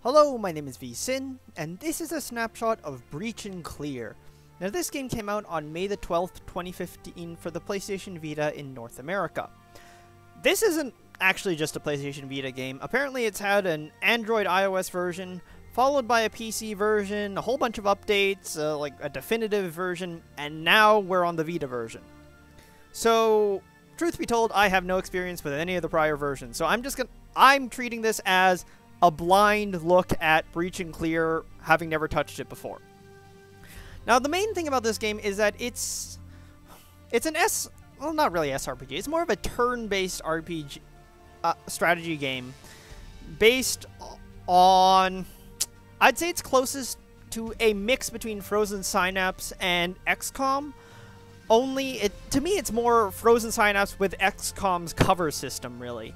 Hello, my name is VSin, and this is a snapshot of Breach and Clear. Now this game came out on May the 12th, 2015 for the PlayStation Vita in North America. This isn't actually just a PlayStation Vita game. Apparently it's had an Android iOS version, followed by a PC version, a whole bunch of updates, like a definitive version, and now we're on the Vita version. So, truth be told, I have no experience with any of the prior versions, so I'm treating this as a blind look at Breach and Clear, having never touched it before. Now, the main thing about this game is that it's an well, not really SRPG. It's more of a turn-based RPG strategy game based on, I'd say it's closest to a mix between Frozen Synapse and XCOM. Only, to me, it's more Frozen Synapse with XCOM's cover system, really.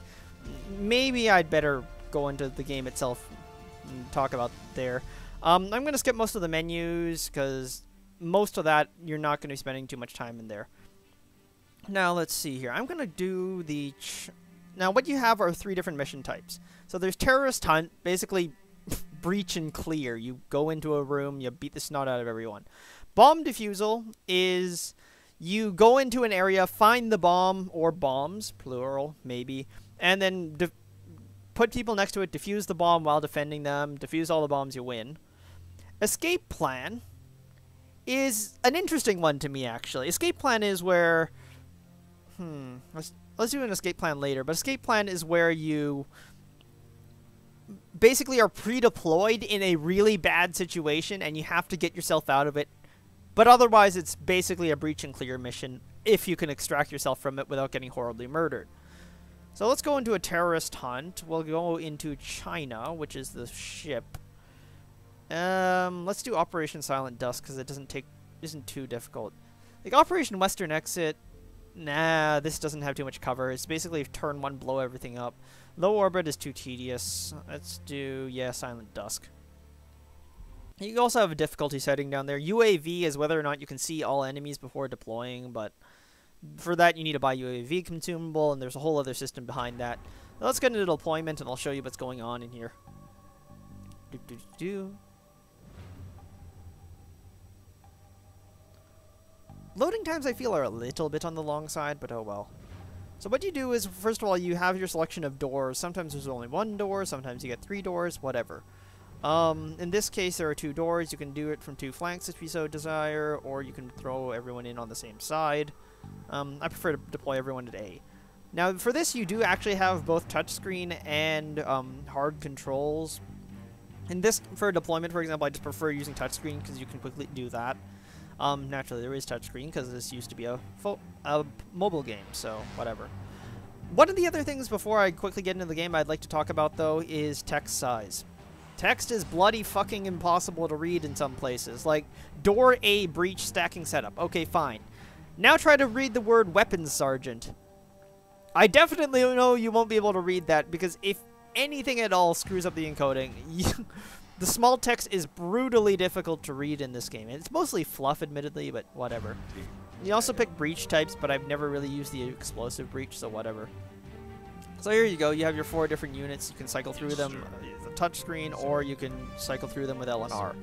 Maybe I'd better go into the game itself and talk about there. I'm going to skip most of the menus because most of that you're not going to be spending too much time in there. Now let's see here. I'm going to do the... Now what you have are 3 different mission types. So there's Terrorist Hunt, basically Breach and Clear. You go into a room, you beat the snot out of everyone. Bomb Defusal is you go into an area, find the bomb, or bombs, plural, maybe, and then put people next to it, defuse the bomb while defending them, defuse all the bombs, you win. Escape Plan is an interesting one to me, actually. Escape Plan is where... Let's do an escape plan later, but escape plan is where you basically are pre-deployed in a really bad situation and you have to get yourself out of it. But otherwise, it's basically a Breach and Clear mission if you can extract yourself from it without getting horribly murdered. So let's go into a terrorist hunt. We'll go into China, which is the ship. Let's do Operation Silent Dusk because it isn't too difficult. Like Operation Western Exit, nah, this doesn't have too much cover. It's basically turn 1, blow everything up. Low orbit is too tedious. Let's do, yeah, Silent Dusk. You also have a difficulty setting down there. UAV is whether or not you can see all enemies before deploying, but for that, you need to buy UAV consumable, and there's a whole other system behind that. Now, let's get into deployment, and I'll show you what's going on in here. Loading times, I feel, are a little bit on the long side, but oh well. So what you do is, first of all, you have your selection of doors. Sometimes there's only 1 door, sometimes you get 3 doors, whatever. In this case, there are 2 doors. You can do it from 2 flanks if you so desire, or you can throw everyone in on the same side. I prefer to deploy everyone at A. Now, for this, you do actually have both touchscreen and hard controls. In this, for deployment, for example, I just prefer using touchscreen because you can quickly do that. Naturally, there is touchscreen because this used to be a mobile game, so whatever. One of the other things before I quickly get into the game I'd like to talk about, though, is text size. Text is bloody fucking impossible to read in some places. Like, door A breach stacking setup. Okay, fine. Now try to read the word weapons sergeant. I definitely know you won't be able to read that because if anything at all screws up the encoding, the small text is brutally difficult to read in this game. And it's mostly fluff, admittedly, but whatever. You also pick breach types, but I've never really used the explosive breach, so whatever. So here you go. You have your 4 different units. You can cycle through them with a touchscreen, or you can cycle through them with L and R.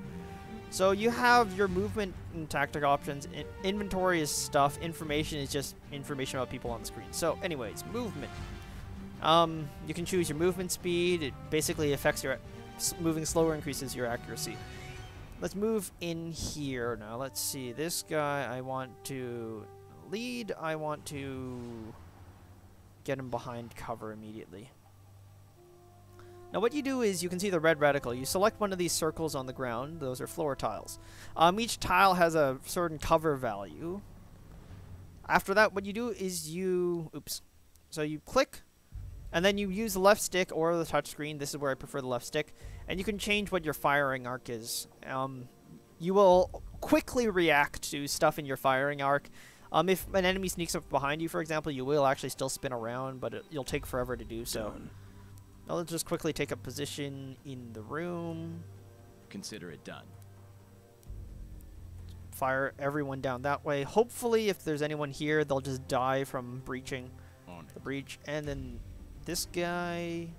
So you have your movement and tactic options. Inventory is stuff. Information is just information about people on the screen. So anyways, movement. You can choose your movement speed. It basically affects your... Moving slower increases your accuracy. Let's move in here now. Let's see. This guy, I want to lead. I want to get him behind cover immediately. Now what you do is you can see the red reticle. You select one of these circles on the ground. Those are floor tiles. Each tile has a certain cover value. After that, what you do is you... Oops. So you click, and then you use the left stick or the touch screen. This is where I prefer the left stick. And you can change what your firing arc is. You will quickly react to stuff in your firing arc. If an enemy sneaks up behind you, for example, you will actually still spin around, but you'll take forever to do so. I'll just quickly take a position in the room. Consider it done. Fire everyone down that way. Hopefully, if there's anyone here, they'll just die from breaching the breach. And then this guy...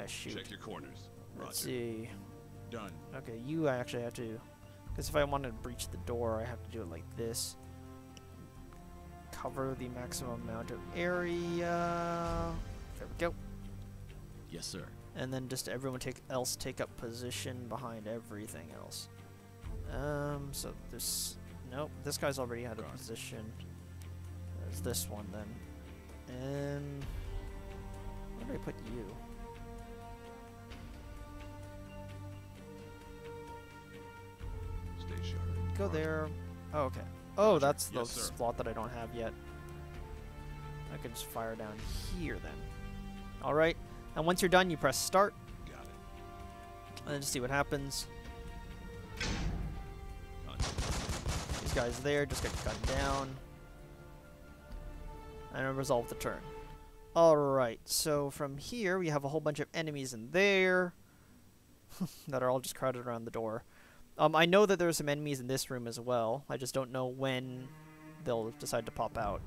shoot. Check your corners. Let's see. Done. Okay, you actually have to... Because if I want to breach the door, I have to do it like this. Cover the maximum amount of area. There we go. Yes, sir. And then just everyone take up position behind everything else. So this... Nope, this guy's already out of position. There's this one then. And... Where do I put you? Stay sharp. Go there. Oh, okay. Oh, that's the Yes, sir. slot that I don't have yet. I could just fire down here then. Alright. And once you're done, you press start. Got it. And then just see what happens. These guys there just get gunned down. And resolve the turn. Alright, so from here we have a whole bunch of enemies in there that are all just crowded around the door. I know that there are some enemies in this room as well. I just don't know when they'll decide to pop out.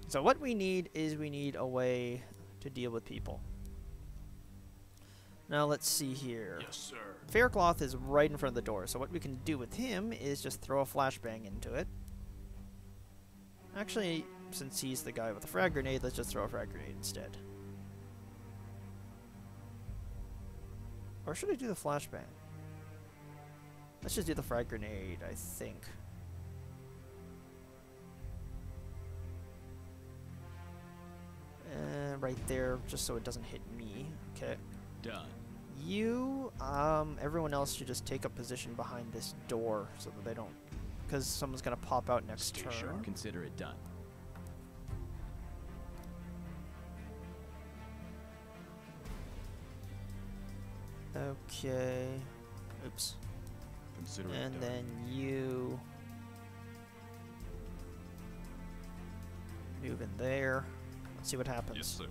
So what we need is we need a way to deal with people. Now let's see here. Yes, sir. Faircloth is right in front of the door, so what we can do with him is just throw a flashbang into it. Actually, since he's the guy with the frag grenade, let's just throw a frag grenade instead. Or should I do the flashbang? Let's just do the frag grenade, I think. Right there, just so it doesn't hit me. Okay. Done. You, everyone else should just take up position behind this door so that they don't... Because someone's going to pop out next Stay turn. sharp. Consider it done. Okay. Oops. Consider it And done. then you... move in there. Let's see what happens. Yes, sir.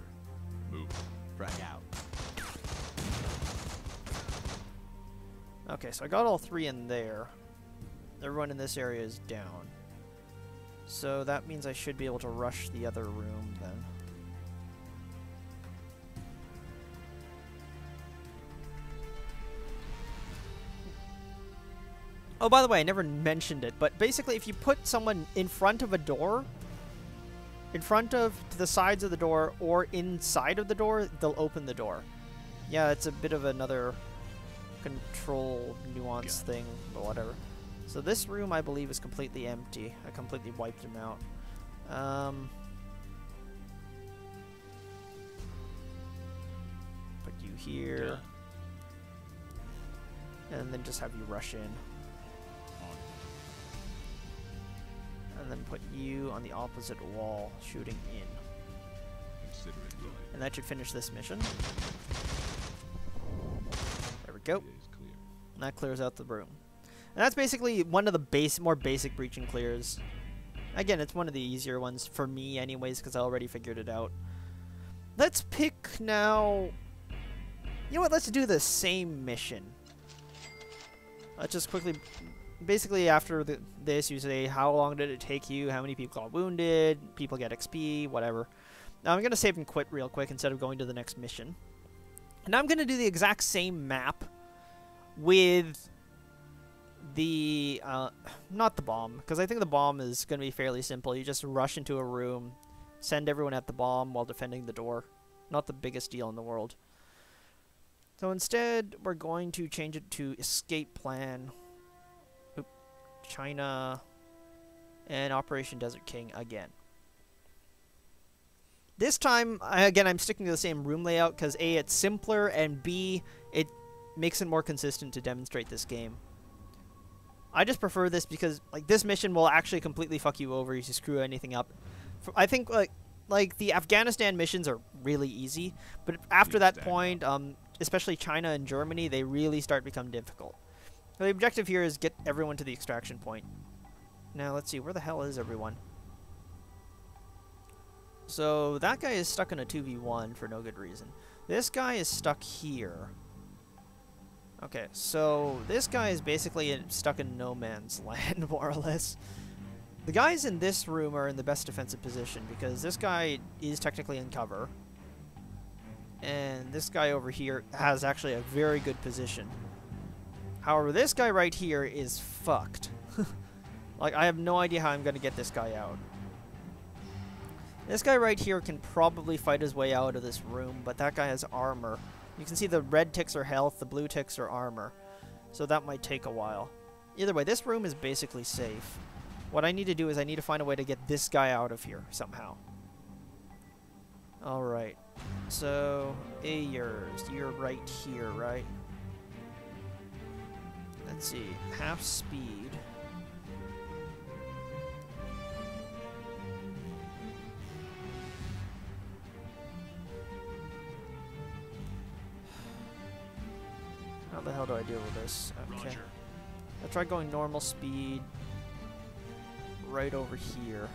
Move. Frag out. Okay, so I got all three in there. Everyone in this area is down. So that means I should be able to rush the other room then. Oh, by the way, I never mentioned it, but basically if you put someone in front of a door, in front of, to the sides of the door, or inside of the door, they'll open the door. Yeah, it's a bit of another control nuance thing, but whatever. So this room, I believe, is completely empty. I completely wiped him out. Put you here. Done. And then just have you rush in. And then put you on the opposite wall, shooting in. Consider it done. And that should finish this mission. There we go. It is clear. And that clears out the room. And that's basically one of the more basic breaching clears. Again, it's one of the easier ones for me anyways, because I already figured it out. Let's pick now... You know what, let's do the same mission. Let's just quickly... Basically, after this, you say, how long did it take you, how many people got wounded, people get XP, whatever. Now, I'm going to save and quit real quick instead of going to the next mission. And I'm going to do the exact same map with the... not the bomb, because I think the bomb is going to be fairly simple. You just rush into a room, send everyone at the bomb while defending the door. Not the biggest deal in the world. So instead, we're going to change it to escape plan... China, and Operation Desert King again. This time, again, I'm sticking to the same room layout because A, it's simpler, and B, it makes it more consistent to demonstrate this game. I just prefer this because, like, this mission will actually completely fuck you over if you screw anything up. I think, like the Afghanistan missions are really easy, but after that point, especially China and Germany, they really start to become difficult. The objective here is get everyone to the extraction point. Now, let's see. Where the hell is everyone? So, that guy is stuck in a 2v1 for no good reason. This guy is stuck here. Okay, so this guy is basically stuck in no man's land, more or less. The guys in this room are in the best defensive position because this guy is technically in cover. And this guy over here has actually a very good position. However, this guy right here is fucked. Like, I have no idea how I'm going to get this guy out. This guy right here can probably fight his way out of this room, but that guy has armor. You can see the red ticks are health, the blue ticks are armor. So that might take a while. Either way, this room is basically safe. What I need to do is I need to find a way to get this guy out of here somehow. Alright. So, you're right here, right? Let's see. Half speed. How the hell do I deal with this? Okay. Roger. I'll try going normal speed right over here.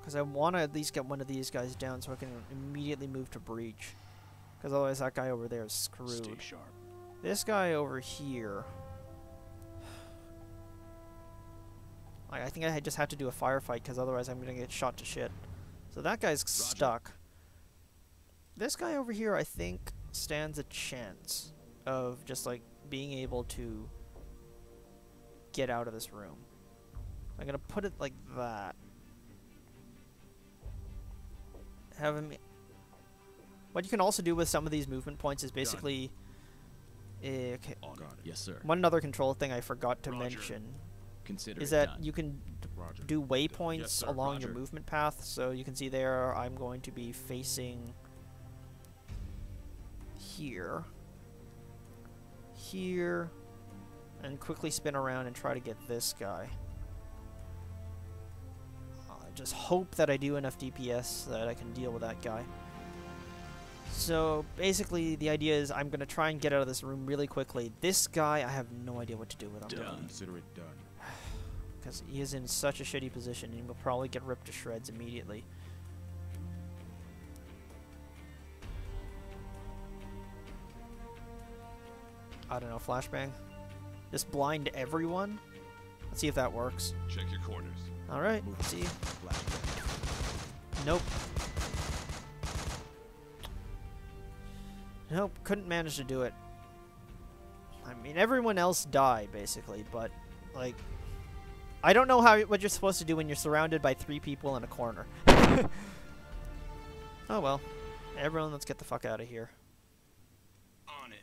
Because I want to at least get one of these guys down so I can immediately move to breach. Because otherwise that guy over there is screwed. Stay sharp. This guy over here... I think I just have to do a firefight because otherwise I'm going to get shot to shit. So that guy's stuck. This guy over here, I think, stands a chance of just, like, being able to get out of this room. I'm going to put it like that. Have him... What you can also do with some of these movement points is basically... okay. On it. Yes, sir. One other control thing I forgot to Roger. mention Consider is it that done. you can Roger. do waypoints Yes, sir. along your Roger. movement path. So you can see there I'm going to be facing here, here, and quickly spin around and try to get this guy. Just hope that I do enough DPS that I can deal with that guy. So basically the idea is I'm going to try and get out of this room really quickly. This guy, I have no idea what to do with him. Done. Consider it done. Because he is in such a shitty position and will probably get ripped to shreds immediately. I don't know, flashbang? Just blind everyone? Let's see if that works. Check your corners. Alright, let's see. Nope. Nope, couldn't manage to do it. I mean, everyone else died, basically, but, like... I don't know what you're supposed to do when you're surrounded by 3 people in a corner. Oh well. Everyone, let's get the fuck out of here. On it.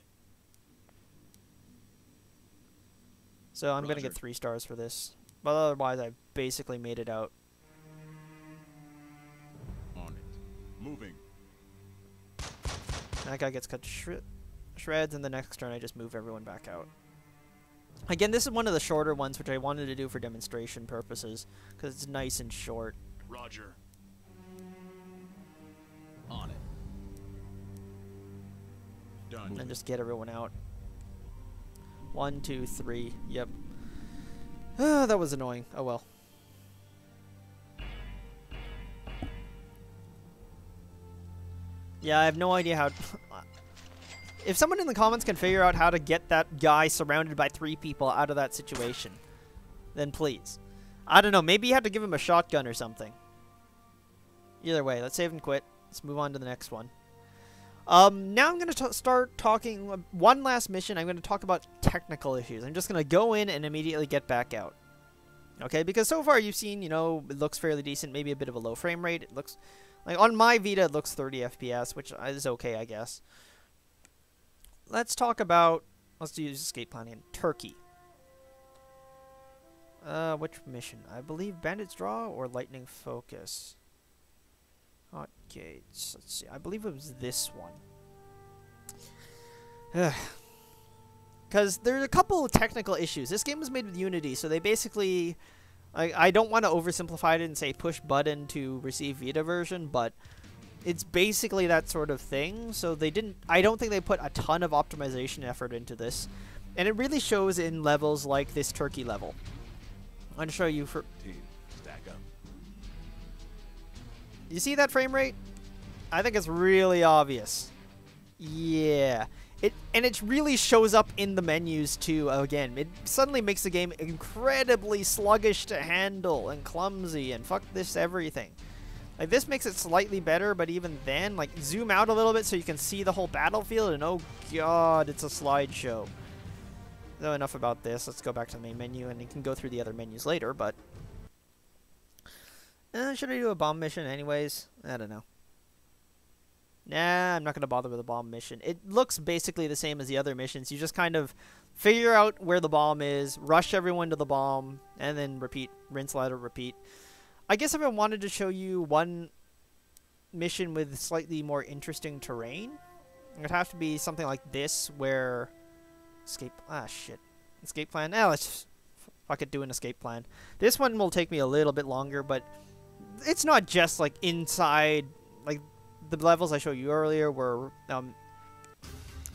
So I'm gonna get Roger. 3 stars for this. But otherwise, I've basically made it out. On it. Moving. That guy gets cut to shreds, and the next turn I just move everyone back out. Again, this is one of the shorter ones, which I wanted to do for demonstration purposes, because it's nice and short. Roger. On it. Done. And just get everyone out. 1, 2, 3. Yep. That was annoying. Oh well. Yeah, I have no idea how... If someone in the comments can figure out how to get that guy surrounded by 3 people out of that situation, then please. I don't know, maybe you have to give him a shotgun or something. Either way, let's save and quit. Let's move on to the next one. Now I'm going to start talking... one last mission, I'm going to talk about technical issues. I'm just going to go in and immediately get back out. Okay, because so far you've seen, you know, it looks fairly decent, maybe a bit of a low frame rate. It looks... like, on my Vita, it looks 30 FPS, which is okay, I guess. Let's talk about... let's use escape plan again. Turkey. Which mission? I believe Bandit's Draw or Lightning Focus. Hot Gates. Let's see. I believe it was this one. Because there's a couple of technical issues. This game was made with Unity, so they basically... I don't want to oversimplify it and say push button to receive Vita version, but it's basically that sort of thing. So they didn't... I don't think they put a ton of optimization effort into this. And it really shows in levels like this Turkey level. I'm going to show you for... Team, stack up. You see that frame rate? I think it's really obvious. Yeah. And it really shows up in the menus too. Again, it suddenly makes the game incredibly sluggish to handle and clumsy and fuck this everything. Like, this makes it slightly better, but even then, like, zoom out a little bit so you can see the whole battlefield, and oh god, it's a slideshow. So enough about this. Let's go back to the main menu, and you can go through the other menus later, but... should I do a bomb mission anyways? I don't know. Nah, I'm not going to bother with a bomb mission. It looks basically the same as the other missions. You just kind of figure out where the bomb is, rush everyone to the bomb, and then repeat. Rinse, ladder, repeat. I guess if I wanted to show you one mission with slightly more interesting terrain, it would have to be something like this, where... Escape... Ah, shit. Escape plan? Let's just... Fuck it, do an escape plan. This one will take me a little bit longer, but... It's not just, like, inside... Like, the levels I showed you earlier were,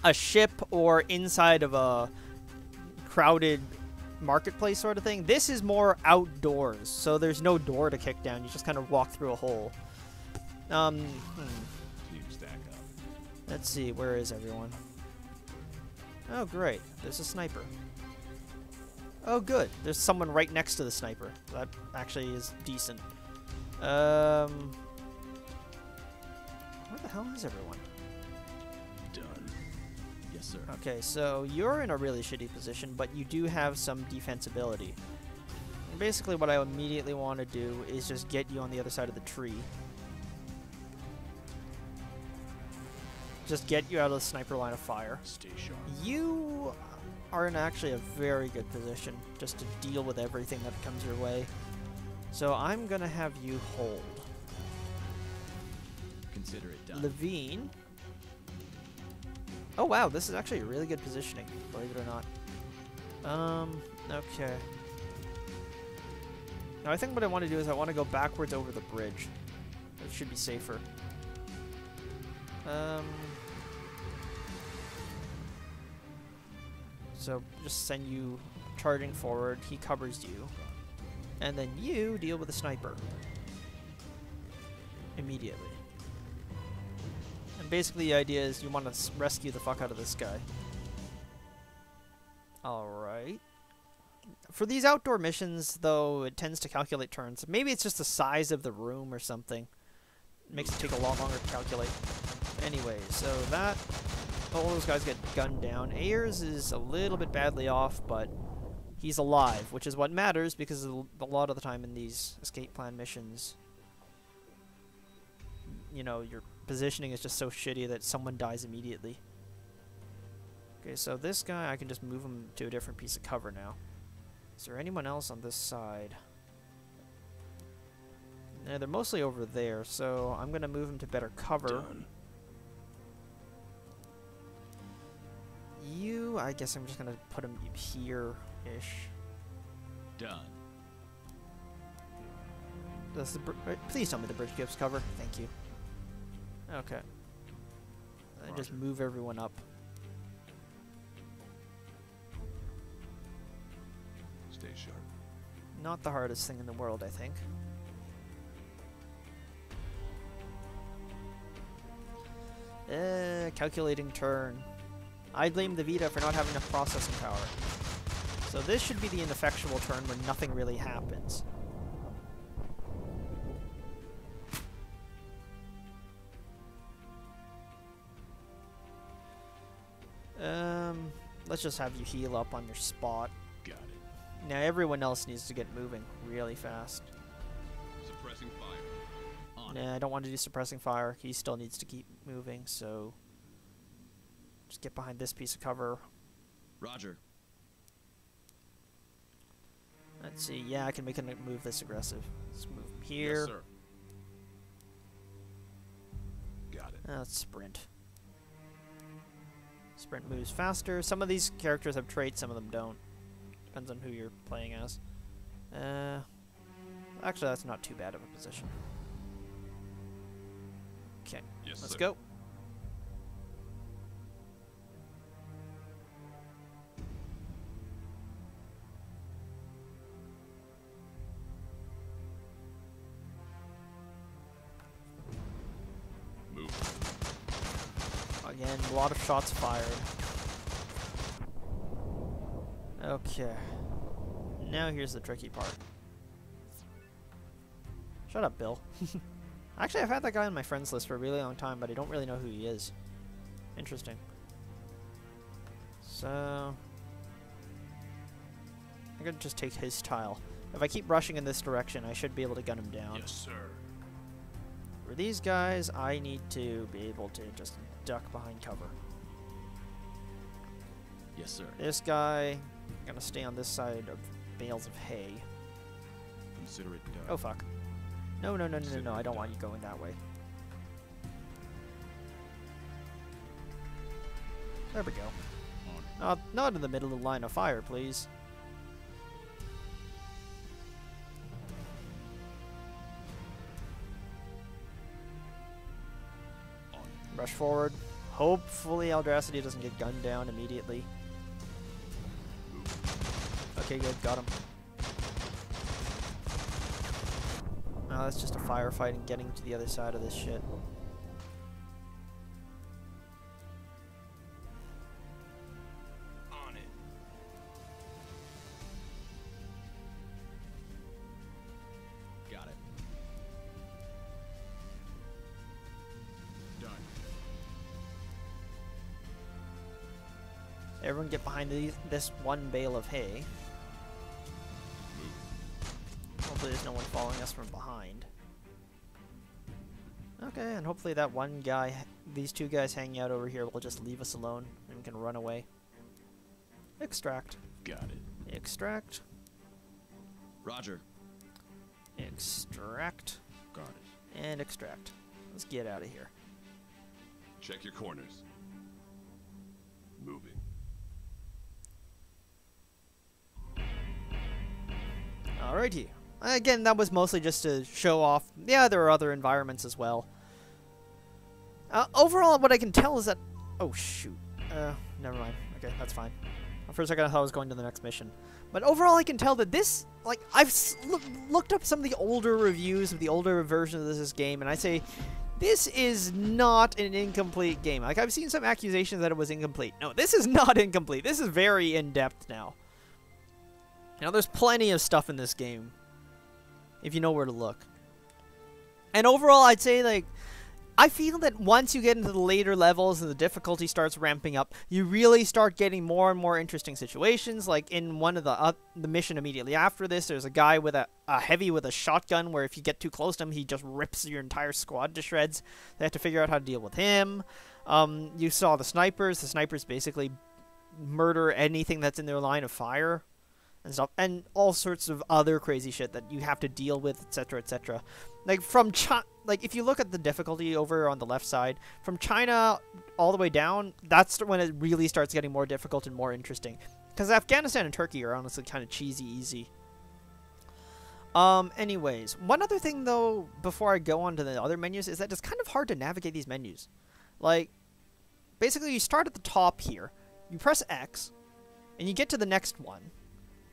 a ship or inside of a crowded marketplace sort of thing. This is more outdoors, so there's no door to kick down. You just kind of walk through a hole. Team stack up. Let's see, where is everyone? Oh, great. There's a sniper. Oh, good. There's someone right next to the sniper. That actually is decent. Where the hell is everyone? Done. Yes, sir. Okay, so you're in a really shitty position, but you do have some defensibility. And basically what I immediately want to do is just get you on the other side of the tree. Just get you out of the sniper line of fire. Stay sharp. You are in actually a very good position just to deal with everything that comes your way. So I'm going to have you hold. Consider it done. Levine. Oh wow, this is actually a really good positioning, believe it or not. Okay. Now I think what I want to do is I want to go backwards over the bridge. It should be safer. So just send you charging forward, he covers you. And then you deal with the sniper. Immediately. And basically the idea is you want to rescue the fuck out of this guy. Alright. For these outdoor missions, though, it tends to calculate turns. Maybe it's just the size of the room or something. It makes it take a lot longer to calculate. Anyway, so that... all those guys get gunned down. Ayers is a little bit badly off, but he's alive, which is what matters, because a lot of the time in these escape plan missions, you know, your positioning is just so shitty that someone dies immediately. Okay, so this guy, I can just move him to a different piece of cover now. Is there anyone else on this side? Yeah, they're mostly over there, so I'm going to move him to better cover. Done. You, I guess I'm just going to put him here-ish. Done. Does the please tell me the bridge gives cover. Thank you. Okay. I just move everyone up. Stay sharp. Not the hardest thing in the world, I think. Calculating turn. I blame the Vita for not having enough processing power. So this should be the ineffectual turn when nothing really happens. Let's just have you heal up on your spot. Got it. Now everyone else needs to get moving really fast. Suppressing fire. On Nah, I don't want to do suppressing fire. He still needs to keep moving, so... just get behind this piece of cover. Roger. Let's see. Yeah, I can make a move this aggressive. Let's move him here. Yes, sir. Got it. Let's sprint. Sprint moves faster. Some of these characters have traits, some of them don't. Depends on who you're playing as. Actually, that's not too bad of a position. Okay, Yes, let's sir. go. Move. Again, a lot of shots fired. Okay. Now here's the tricky part. Shut up, Bill. Actually, I've had that guy on my friends list for a really long time, but I don't really know who he is. Interesting. So... I'm gonna just take his tile. If I keep rushing in this direction, I should be able to gun him down. Yes, sir. For these guys, I need to be able to just duck behind cover. Yes, sir. This guy, gonna stay on this side of bales of hay. Consider it done. Oh fuck. No, no, no, no, no, no, I don't want you going that way. There we go. On. Not in the middle of the line of fire, please. On. Rush forward. Hopefully Eldracity doesn't get gunned down immediately. Okay, good. Got him. No, that's just a firefight and getting to the other side of this shit. On it. Got it. Done. Everyone get behind this one bale of hay. Hopefully there's no one following us from behind. Okay, and hopefully that one guy, these two guys hanging out over here will just leave us alone and we can run away. Extract. Got it. Extract. Roger. Extract. Got it. And extract. Let's get out of here. Check your corners. Moving. Alrighty. Again, that was mostly just to show off. Yeah, there are other environments as well. Overall, what I can tell is that... Oh, shoot. Never mind. Okay, that's fine. For a second, I thought I was going to the next mission. But overall, I can tell that this... Like, I've looked up some of the older reviews of the older versions of this game, and I say... This is not an incomplete game. Like, I've seen some accusations that it was incomplete. No, this is not incomplete. This is very in-depth now. Now, there's plenty of stuff in this game. If you know where to look. And overall, I'd say, like, I feel that once you get into the later levels and the difficulty starts ramping up, you really start getting more and more interesting situations. Like, in one of the mission immediately after this, there's a guy with a heavy with a shotgun where if you get too close to him, he just rips your entire squad to shreds. They have to figure out how to deal with him. You saw the snipers. The snipers basically murder anything that's in their line of fire. And stuff, and all sorts of other crazy shit that you have to deal with, etc., etc. Like like if you look at the difficulty over on the left side, from China all the way down, that's when it really starts getting more difficult and more interesting. Because Afghanistan and Turkey are honestly kind of cheesy easy. Anyways, one other thing though, before I go on to the other menus, is that it's kind of hard to navigate these menus. Like, basically you start at the top here, you press X, and you get to the next one.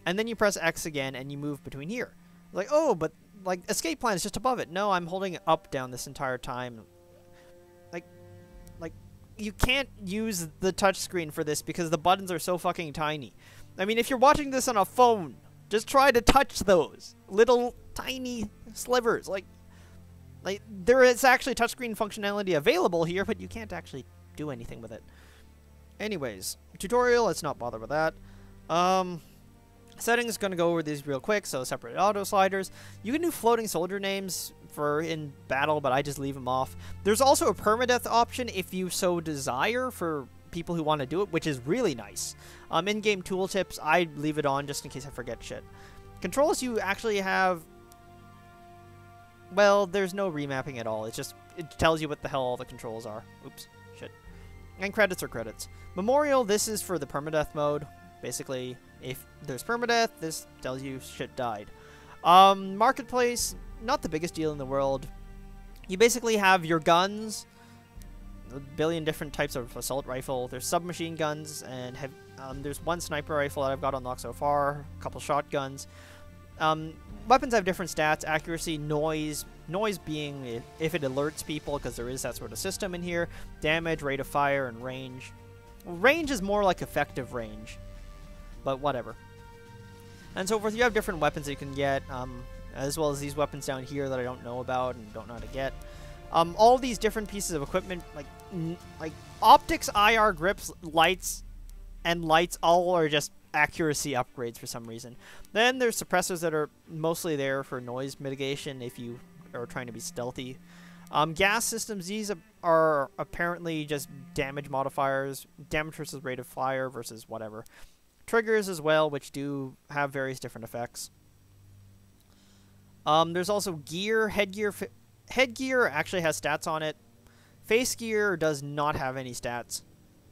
And then you press X again, and you move between here. Like, oh, but, like, escape plan is just above it. No, I'm holding it up, down this entire time. Like, you can't use the touchscreen for this because the buttons are so fucking tiny. I mean, if you're watching this on a phone, just try to touch those little tiny slivers. Like there is actually touchscreen functionality available here, but you can't actually do anything with it. Anyways, tutorial, let's not bother with that. Settings, going to go over these real quick. So separate auto sliders. You can do floating soldier names for in battle, but I just leave them off. There's also a permadeath option if you so desire for people who want to do it, which is really nice. In-game tooltips, I leave it on just in case I forget shit. Controls, you actually have... Well, there's no remapping at all. It's just, it tells you what the hell all the controls are. Oops, shit. And credits are credits. Memorial, this is for the permadeath mode. Basically, if there's permadeath, this tells you shit died. Marketplace, not the biggest deal in the world. You basically have your guns, a billion different types of assault rifle. There's submachine guns, and there's one sniper rifle that I've got unlocked so far, a couple shotguns. Weapons have different stats, accuracy, noise being if it alerts people, because there is that sort of system in here, damage, rate of fire, and range. Range is more like effective range, but whatever. And so forth. You have different weapons that you can get, as well as these weapons down here that I don't know about and don't know how to get. All these different pieces of equipment, like optics, IR, grips, lights, and lights, all are just accuracy upgrades for some reason. Then there's suppressors that are mostly there for noise mitigation if you are trying to be stealthy. Gas systems, these are apparently just damage modifiers, damage versus rate of fire versus whatever. Triggers as well, which do have various different effects. There's also gear, headgear. Headgear actually has stats on it. Face gear does not have any stats.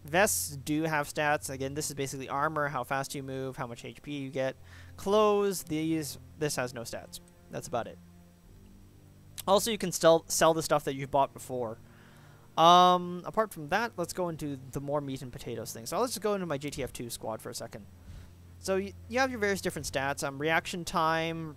Vests do have stats. Again, this is basically armor, how fast you move, how much HP you get. Clothes, this has no stats. That's about it. Also, you can sell the stuff that you bought before. Apart from that, let's go into the more meat and potatoes thing. So let's just go into my JTF2 squad for a second. So you have your various different stats. Reaction time,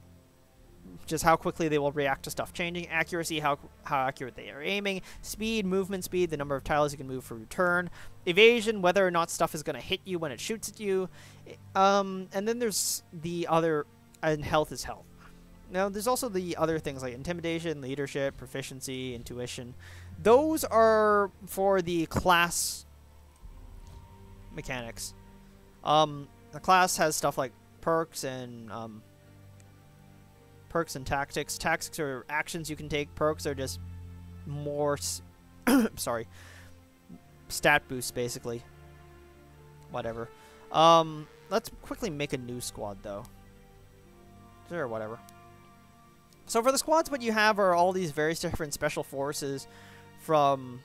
just how quickly they will react to stuff changing. Accuracy, how accurate they are aiming. Speed, movement speed, the number of tiles you can move for return. Evasion, whether or not stuff is going to hit you when it shoots at you. And then there's the other, and health is health. Now, there's also the other things like intimidation, leadership, proficiency, intuition. Those are for the class mechanics. The class has stuff like perks and tactics. Tactics are actions you can take. Perks are just more, sorry, stat boosts, basically. Whatever. Let's quickly make a new squad, though. Sure, whatever. So for the squads, what you have are all these various different special forces from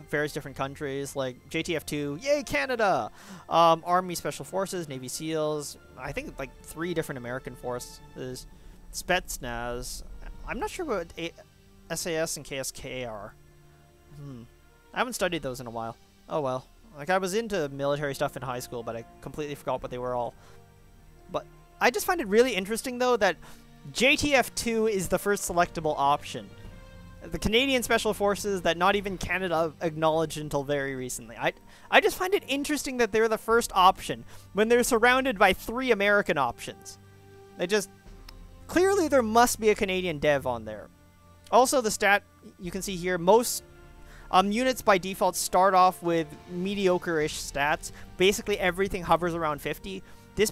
various different countries, like JTF2, yay, Canada! Army Special Forces, Navy SEALs, I think like 3 different American forces, Spetsnaz. I'm not sure what SAS and KSK are. I haven't studied those in a while. Oh well. Like, I was into military stuff in high school, but I completely forgot what they were all. But I just find it really interesting, though, that JTF2 is the first selectable option. The Canadian Special Forces that not even Canada acknowledged until very recently. I just find it interesting that they're the first option when they're surrounded by 3 American options. They just... Clearly there must be a Canadian dev on there. Also, the stat you can see here, most units by default start off with mediocre-ish stats. Basically everything hovers around 50. This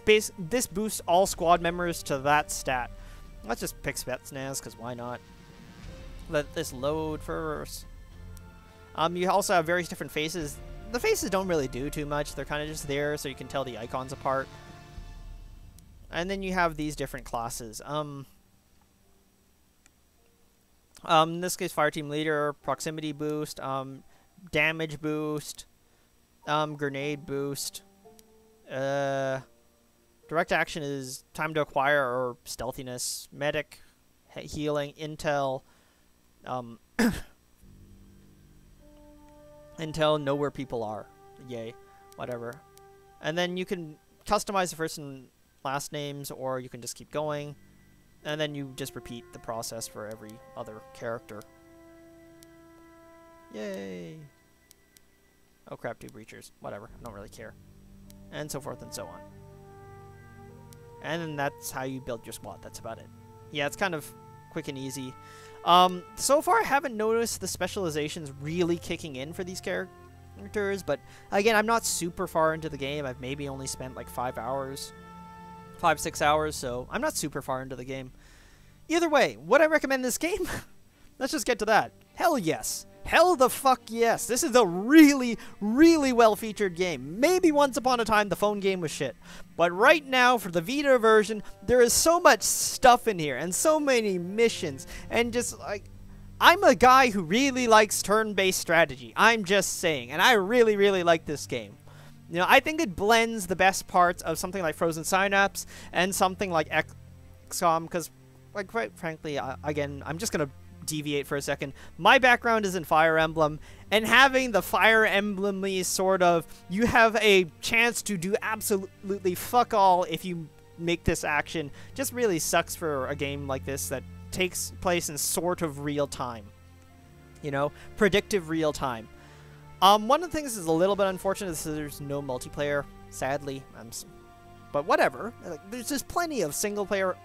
boosts all squad members to that stat. Let's just pick Spetsnaz, because why not? Let this load first. You also have various different faces. The faces don't really do too much. They're kind of just there so you can tell the icons apart. And then you have these different classes. In this case, Fireteam Leader, Proximity Boost, Damage Boost, Grenade Boost. Direct Action is Time to Acquire or Stealthiness, Medic, Healing, Intel, Intel, know where people are. Yay. Whatever. And then you can customize the first and last names, or you can just keep going. And then you just repeat the process for every other character. Yay. Oh crap, 2 breachers. Whatever. I don't really care. And so forth and so on. And then that's how you build your squad. That's about it. Yeah, it's kind of quick and easy. So far, I haven't noticed the specializations really kicking in for these characters, but again, I'm not super far into the game. I've maybe only spent like 5 hours, 5-6 hours, so I'm not super far into the game. Either way, would I recommend this game? Let's just get to that. Hell yes. Hell the fuck yes. This is a really, really well-featured game. Maybe once upon a time the phone game was shit. But right now, for the Vita version, there is so much stuff in here, and so many missions, and just, like... I'm a guy who really likes turn-based strategy. I'm just saying. And I really, really like this game. You know, I think it blends the best parts of something like Frozen Synapse and something like XCOM, because, like, quite frankly, again, I'm just going to deviate for a second. My background is in Fire Emblem, and having the Fire Emblem-y sort of, you have a chance to do absolutely fuck all if you make this action, just really sucks for a game like this that takes place in sort of real time. You know, predictive real time. One of the things is a little bit unfortunate is there's no multiplayer, sadly. But whatever. There's just plenty of single player,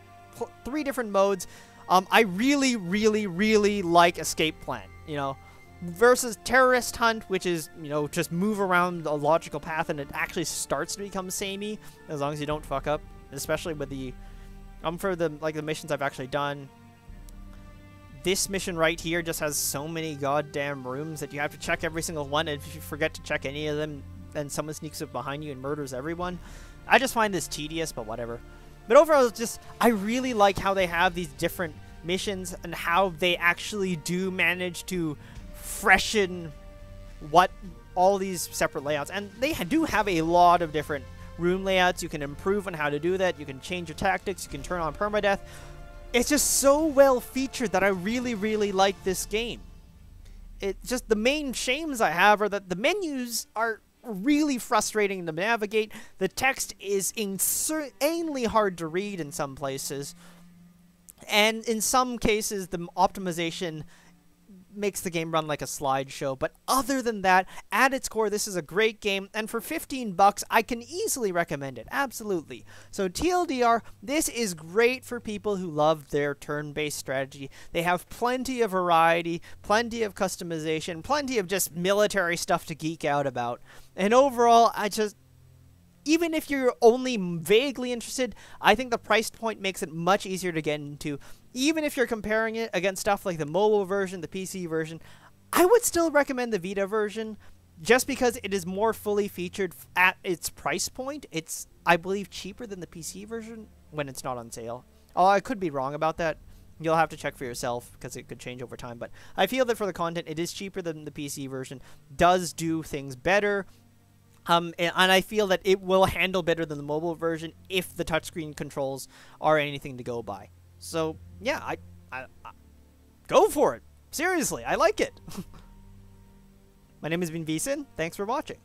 3 different modes. I really, really, really like Escape Plan. you know, versus terrorist hunt, which is, you know, just move around a logical path and it actually starts to become samey as long as you don't fuck up, especially with the for the like the missions I've actually done. This mission right here just has so many goddamn rooms that you have to check every single one, and if you forget to check any of them, then someone sneaks up behind you and murders everyone. I just find this tedious, but whatever. But overall, it's just, I really like how they have these different missions and how they actually do manage to freshen what all these separate layouts. And they do have a lot of different room layouts. You can improve on how to do that. You can change your tactics. You can turn on permadeath. It's just so well featured that I really, really like this game. It's just the main shames I have are that the menus are really frustrating to navigate. The text is insanely hard to read in some places. And in some cases, the optimization makes the game run like a slideshow. But other than that, at its core, this is a great game. And for 15 bucks, I can easily recommend it. Absolutely. So TLDR, this is great for people who love their turn-based strategy. They have plenty of variety, plenty of customization, plenty of just military stuff to geek out about. And overall, even if you're only vaguely interested, I think the price point makes it much easier to get into. Even if you're comparing it against stuff like the mobile version, the PC version, I would still recommend the Vita version just because it is more fully featured at its price point. It's, I believe, cheaper than the PC version when it's not on sale. Oh, I could be wrong about that. You'll have to check for yourself because it could change over time. But I feel that for the content, it is cheaper than the PC version. Does do things better. And I feel that it will handle better than the mobile version if the touchscreen controls are anything to go by. So, yeah, I go for it. Seriously, I like it. My name has been Vison. Thanks for watching.